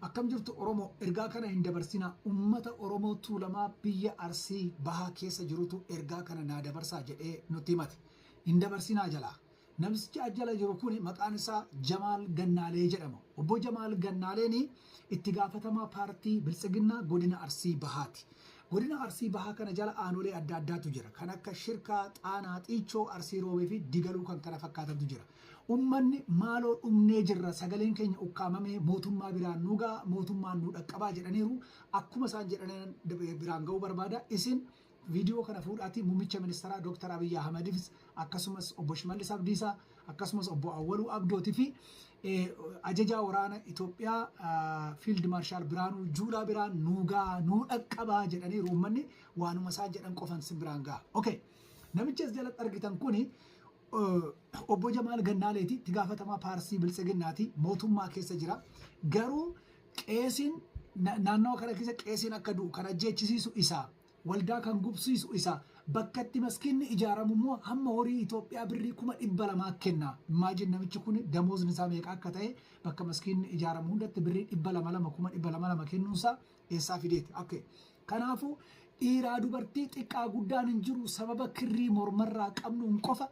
akkam jirtu Oromoo ergaa kana hin dabarsina ummata Oromoo tuulamaa biyya Arsii bahaa keessa jirutu ergaa kana naa dabarsaa jedhee nutti himate hin dabarsinaa jalaa namichi ajjala jiru kun maqaan isaa Jamaal Gannaalee jedhama. Obbo Jamaal Gannaaleen itti gaafatamaa paartii Biltsiginnaa godina Arsii bahaati. Godina Arsii bahaa kana jala aanolee adda addaatu jira. Kan akka Shirkaa, Xaanaa, Xiichoo, Arsii Roobee fi Digaluu kan kana fakkaatantu jira. Ummanni maaloo dhumnee jirra sagaleen keenya ukkaamamee mootummaa biraan nuugaa mootummaan nu dhaqqabaa jedhaniiru akkuma isaan jedhan biraan ga'uu barbaada. Isin viidiyoo kana fuudhaatii muummicha ministeeraa Dr. Abiyyi Ahmedifis akkasumas obbo Shimallis Abdiisaa akkasumas obbo Awwaluu Abdootii fi ajajaa waraana Itoophiyaa Fiild Maarshaal Biraanuu Juulaa biraan nuugaa nuu dhaqqabaa jedhaniiru uummanni waanuma isaan jedhan qofan sin biraan ga'a. Okay. Namichi as jalatti argitan kuni obbo Jamaal Gannaaleeti itti gaafatamaa paartii Biltsiginnaati mootummaa keessa jira. Garuu qeesiin naannoo kana keessa qeesiin akka du'u kan ajjeechisiisu isaa waldaa kan gubsiisu isaa bakkatti maskiinni ijaaramu immoo hamma horii Itoophiyaa birrii 200,000 kenna. Imaajin namichi kun damoozni isaa meeqa akka ta'e bakka maskiinni ijaaramu hundatti birrii 200,000 kennuunsaa eessaa fideeti. Okay. Kanaafuu dhiiraa dubartii xiqqaa guddaan hin jiru sababa kirrii mormarraa qabnuun qofa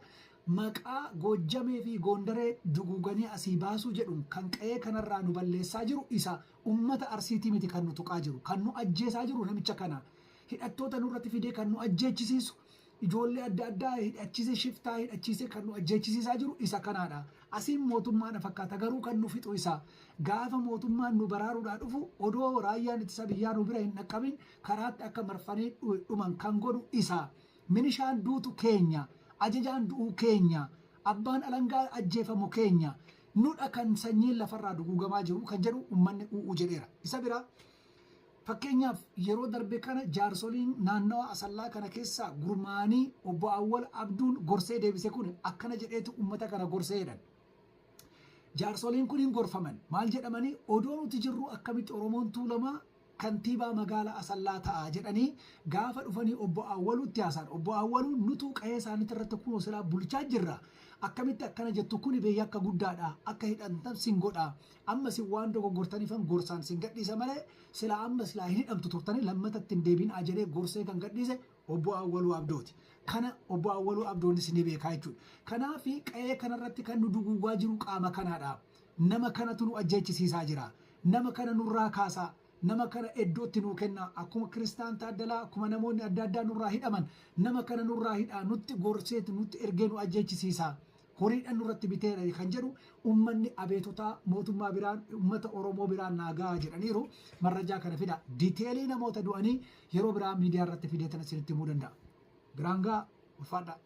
maqaa Goojjamee fi Goondaree duguuganii asii baasuu jedhuun kan qe'ee kanarraa nu balleessaa jiru isa ummata Arsiitii miti kan nu tuqaa jiru kan nu ajjeesaa jiru namicha kana. Hidhattoota nurratti fidee kan nu ajjeechisiisu ijoollee adda addaa hidhachiisee shiftaa hidhachiisee kan nu ajjeechisiisaa jiru isa kanaadha. Asiin mootummaadha fakkaata garuu kan nu fixu isa gaafa mootummaan nu baraaruudhaa dhufu odoo raayyaan ittisa biyyaa nu bira hin dhaqqabin karaatti akka marfanii dhuman kan godhu isa. Minishaan duutu keenya, ajajaan du'uu keenya, abbaan alangaa ajjeefamu keenya nudha kan sanyiin lafarraa duguugamaa jiru kan jedhu uummanni u'uu jedheera. Isa biraa fakkeenyaaf yeroo darbe kana jaarsoliin naannawa Asallaa kana keessa gurmaanii obbo Awwal Abduun gorsee deebise kun akkana jedheetu uummata kana gorsee jedhan. Jaarsoliin kun hin gorfaman maal jedhamanii odoo nuti jirru akkamitti Oromoon tuulamaa kantiibaa magaalaa Asallaa ta'a jedhanii gaafa dhufanii obbo Awwaluutti haasan. Obbo Awwaluu nutu qe'ee isaaniitti irratti kunoo silaa bulchaa jirra. Akkamitti akkana jettu kun biyya akka guddaadha akka hidhantan sin godha amma sin waan dogoggortaniifan gorsaan sin gadhiisa malee sila amma silaa hin hidhamtu turtanii lammatatti hin deebiin ajalee gorsee kan gadhiise obbo Awwaluu Abdooti. Kana obbo Awwaluu Abdoonis ni beekaa jechuudha. Kanaaf qe'ee kanarratti kan nu duguugaa jiru qaama kanaadha. Nama kanatu nu ajjeechisiisaa jira. Nama kana nurraa kaasaa. Nama kana iddootti nuu kenna akkuma Kiristaan Taaddalaa akkuma namoonni adda addaa nurraa hidhaman nama kana nurraa hidhaa nutti gorseetu nutti ergee nu ajjeechisiisa. Horiidhaan nurratti biteera kan jedhu uummanni abeetotaa mootummaa biraan uummata Oromoo biraan naagaa jedhaniiru marrajaa kana fida. Diiteelii namoota du'anii yeroo biraa miidiyaa irratti fideetan isinitti himuu danda'a. Biraan gaa ulfaadhaa.